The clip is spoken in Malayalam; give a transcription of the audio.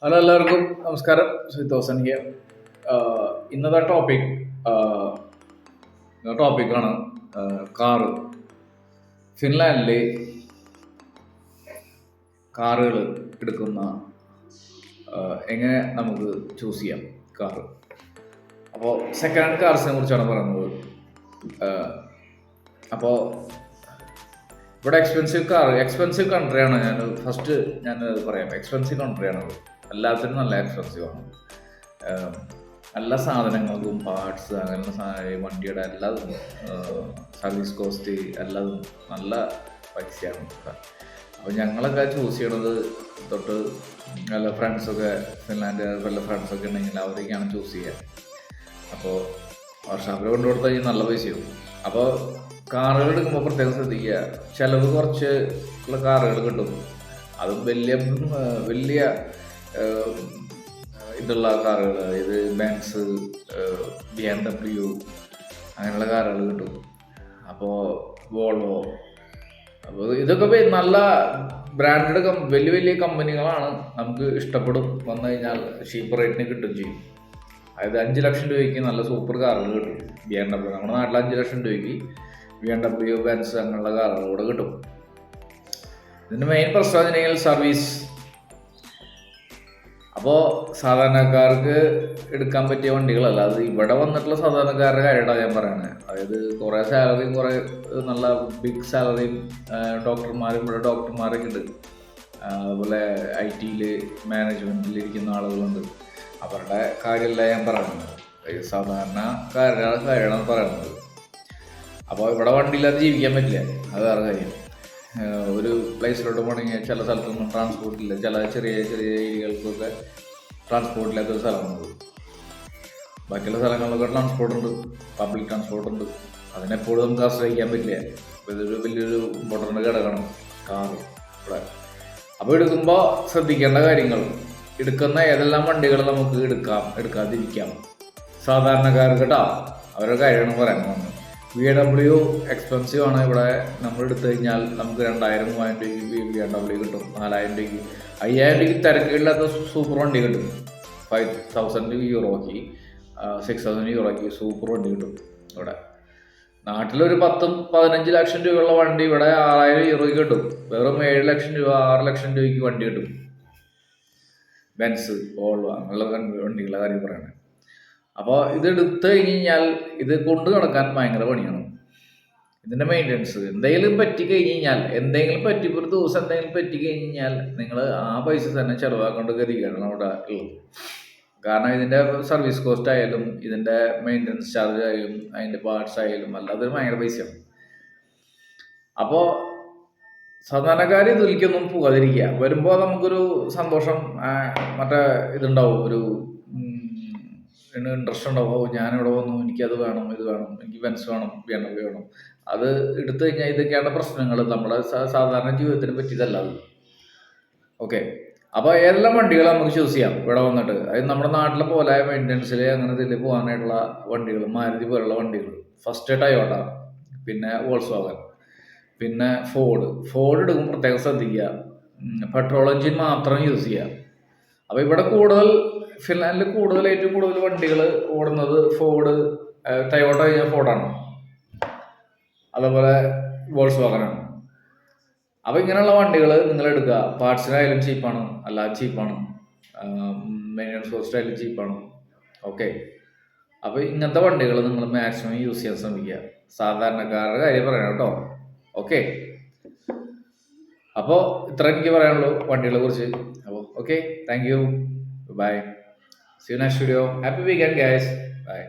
ഹലോ എല്ലാവർക്കും നമസ്കാരം. ശ്രീതോസൻ ഹിയർ. ഇന്നത്തെ ടോപ്പിക്കാണ് കാറ്. ഫിൻലാൻഡിലെ കാറുകൾ എടുക്കുന്ന എങ്ങനെ നമുക്ക് ചൂസ് ചെയ്യാം കാറ്. അപ്പോൾ സെക്കൻഡ് ഹാൻഡ് കാർസിനെ കുറിച്ചാണ് പറയുന്നത്. അപ്പോൾ ഇവിടെ എക്സ്പെൻസീവ് കൺട്രിയാണ്. ഞാൻ പറയാം, എക്സ്പെൻസീവ് കൺട്രിയാണത്. എല്ലാത്തിനും നല്ല എക്സ്പെൻസീവ് ആണ്. എല്ലാ സാധനങ്ങൾക്കും പാർട്സ്, അങ്ങനെ വണ്ടിയുടെ എല്ലാതും, സർവീസ് കോസ്റ്റ് എല്ലാതും നല്ല പൈസയാണ്. അപ്പോൾ ഞങ്ങളൊക്കെ ചൂസ് ചെയ്യണത് തൊട്ട് നല്ല ഫ്രണ്ട്സൊക്കെ, ഫിൻലാൻഡ് വല്ല ഫ്രണ്ട്സൊക്കെ ഉണ്ടെങ്കിൽ അവരൊക്കെയാണ് ചൂസ് ചെയ്യുക. അപ്പോൾ വർഷാപ്പിൽ കൊണ്ടു കൊടുത്താൽ നല്ല പൈസയാവും. അപ്പോൾ കാറുകൾ എടുക്കുമ്പോൾ പ്രത്യേകം ശ്രദ്ധിക്കുക. ചിലവ് കുറച്ച് ഉള്ള കാറുകൾ കിട്ടും. അതും വലിയ ഇതുള്ള കാറുകൾ, അതായത് ബെൻസ്, BMW അങ്ങനെയുള്ള കാറുകൾ കിട്ടും. അപ്പോൾ വോൾവോ, അപ്പോൾ ഇതൊക്കെ നല്ല ബ്രാൻഡഡ് വലിയ കമ്പനികളാണ്. നമുക്ക് ഇഷ്ടപ്പെടും. വന്നു കഴിഞ്ഞാൽ ചീപ്പ് റേറ്റിന് കിട്ടും ചെയ്യും. അതായത് 5 ലക്ഷം രൂപയ്ക്ക് നല്ല സൂപ്പർ കാറുകൾ കിട്ടും. BMW, നമ്മുടെ നാട്ടിൽ 5 ലക്ഷം രൂപയ്ക്ക് BMW, ബെൻസ് അങ്ങനെയുള്ള കാറുകൾ കൂടെ കിട്ടും. ഇതിൻ്റെ മെയിൻ പ്രശ്നം വെച്ചിട്ടുണ്ടെങ്കിൽ സർവീസ്. അപ്പോൾ സാധാരണക്കാർക്ക് എടുക്കാൻ പറ്റിയ വണ്ടികളല്ല അത്. ഇവിടെ വന്നിട്ടുള്ള സാധാരണക്കാരുടെ കാര്യമാണ് ഞാൻ പറയുന്നത്. അതായത് കുറേ സാലറിയും കുറേ നല്ല ബിഗ് സാലറിയും ഇവിടെ ഡോക്ടർമാരൊക്കെ ഉണ്ട്. അതുപോലെ IT മാനേജ്മെൻറ്റിൽ ഇരിക്കുന്ന ആളുകളുണ്ട്. അവരുടെ കാര്യമല്ല ഞാൻ പറയുന്നത്, സാധാരണക്കാരുടെ കാര്യമാണ് പറയുന്നത്. അപ്പോൾ ഇവിടെ വണ്ടിയില്ലാതെ ജീവിക്കാൻ പറ്റില്ല, അത് വേറെ കാര്യം. ഒരു പ്ലേസിലോട്ട് പോകണമെങ്കിൽ ചില സ്ഥലത്തൊന്നും ട്രാൻസ്പോർട്ടില്ല. ചില ചെറിയ ഏരിയകൾക്കൊക്കെ ട്രാൻസ്പോർട്ടില്ലാത്തൊരു സ്ഥലമാണത്. ബാക്കിയുള്ള സ്ഥലങ്ങളിലൊക്കെ ട്രാൻസ്പോർട്ടുണ്ട്, പബ്ലിക് ട്രാൻസ്പോർട്ടുണ്ട്. അതിനെപ്പോഴും നമുക്ക് ആശ്രയിക്കാൻ പറ്റില്ല. അപ്പോൾ ഇതൊരു വലിയൊരു ഇമ്പോർട്ടൻ്റ് ഘടകമാണ് കാറ് ഇവിടെ. അപ്പോൾ എടുക്കുമ്പോൾ ശ്രദ്ധിക്കേണ്ട കാര്യങ്ങൾ, എടുക്കുന്ന ഏതെല്ലാം വണ്ടികൾ നമുക്ക് എടുക്കാതിരിക്കാം. സാധാരണക്കാർക്ക് കേട്ടോ, അവരുടെ കാര്യമാണ് പറയാൻ പോകുന്നത്. BMW എക്സ്പെൻസീവ് ആണ്. ഇവിടെ നമ്മൾ എടുത്തു കഴിഞ്ഞാൽ നമുക്ക് 2000-3000 രൂപയ്ക്ക് BMW കിട്ടും. 4000 രൂപയ്ക്ക് 5000 രൂപയ്ക്ക് തിരക്കില്ലാത്ത സൂപ്പർ വണ്ടി കിട്ടും. 5000 യൂറോയ്ക്ക് 6000 യൂറോയ്ക്ക് സൂപ്പർ വണ്ടി കിട്ടും. ഇവിടെ നാട്ടിലൊരു 10-15 ലക്ഷം രൂപയുള്ള വണ്ടി ഇവിടെ 6000 യൂറോയ്ക്ക് കിട്ടും. വെറും 7 ലക്ഷം രൂപ 6 ലക്ഷം രൂപയ്ക്ക് വണ്ടി കിട്ടും. ബെൻസ്, വോൾവോ അങ്ങനെയുള്ള വണ്ടികളുടെ കാര്യം പറയണേ. അപ്പോൾ ഇതെടുത്ത് കഴിഞ്ഞാൽ ഇത് കൊണ്ടു നടക്കാൻ ഭയങ്കര പണിയാണ്. ഇതിൻ്റെ മെയിൻ്റനൻസ് എന്തെങ്കിലും ഒരു ദിവസം എന്തെങ്കിലും പറ്റിക്കഴിഞ്ഞാൽ നിങ്ങൾ ആ പൈസ തന്നെ ചിലവാക്കേണ്ട ഗതികേടാണ് അവിടെ ഉള്ളത്. കാരണം ഇതിൻ്റെ സർവീസ് കോസ്റ്റ് ആയാലും ഇതിൻ്റെ മെയിൻ്റനൻസ് ചാർജ് ആയാലും അതിൻ്റെ പാർട്സ് ആയാലും അല്ലാതെ ഭയങ്കര പൈസയാണ്. അപ്പോൾ സാധാരണക്കാർ ഇതിലേക്കൊന്നും പോകാതിരിക്കുക. വരുമ്പോൾ നമുക്കൊരു സന്തോഷം, മറ്റേ ഇതുണ്ടാവും, ഒരു ഇൻട്രസ്റ്റ് ഉണ്ടാവും. ഞാനിവിടെ വന്നു, എനിക്കത് വേണം, ഇത് വേണം, എനിക്ക് ബെൻസ് വേണം, BMW വേണം. അത് എടുത്തു കഴിഞ്ഞാൽ ഇതൊക്കെയാണ് പ്രശ്നങ്ങൾ. നമ്മുടെ സാധാരണ ജീവിതത്തിന് പറ്റിയതല്ല അത്. ഓക്കെ, അപ്പോൾ ഏതെല്ലാം വണ്ടികൾ നമുക്ക് ചൂസ് ചെയ്യാം ഇവിടെ വന്നിട്ട്. അതായത് നമ്മുടെ നാട്ടിലെ പോലെ മെയിൻ്റനൻസിൽ അങ്ങനെ ഇതിൽ പോകാനായിട്ടുള്ള വണ്ടികൾ, മാരുതി പോലുള്ള വണ്ടികൾ. ഫസ്റ്റ് ടൊയോട്ട, പിന്നെ വോൾസ്വാഗൻ, പിന്നെ ഫോർഡ് എടുക്കുമ്പോൾ പ്രത്യേകം ശ്രദ്ധിക്കുക. പെട്രോൾ എഞ്ചിൻ മാത്രം യൂസ് ചെയ്യുക. അപ്പോൾ ഇവിടെ ഫിൻലാൻഡിൽ ഏറ്റവും കൂടുതൽ വണ്ടികൾ ഓടുന്നത് ടൊയോട്ട കഴിഞ്ഞാൽ ഫോർഡാണ്, അതേപോലെ വോൾസ്വാഗനാണ്. അപ്പോൾ ഇങ്ങനെയുള്ള വണ്ടികൾ നിങ്ങൾ എടുക്കുക. പാർട്സിനായാലും ചീപ്പാണ്, അല്ലാതെ ചീപ്പാണ്, മെയിൻ്റനൻസ് കോസ്റ്റ് ആയാലും ചീപ്പാണ്. ഓക്കെ, അപ്പോൾ ഇങ്ങനത്തെ വണ്ടികൾ നിങ്ങൾ മാക്സിമം യൂസ് ചെയ്യാൻ ശ്രമിക്കുക. സാധാരണക്കാരുടെ കാര്യം പറയണം കേട്ടോ. ഓക്കെ, അപ്പോൾ ഇത്ര എനിക്ക് പറയാനുള്ളൂ വണ്ടികളെ കുറിച്ച്. അപ്പോൾ okay, thank you, bye. See you next video. Happy weekend, guys. Bye.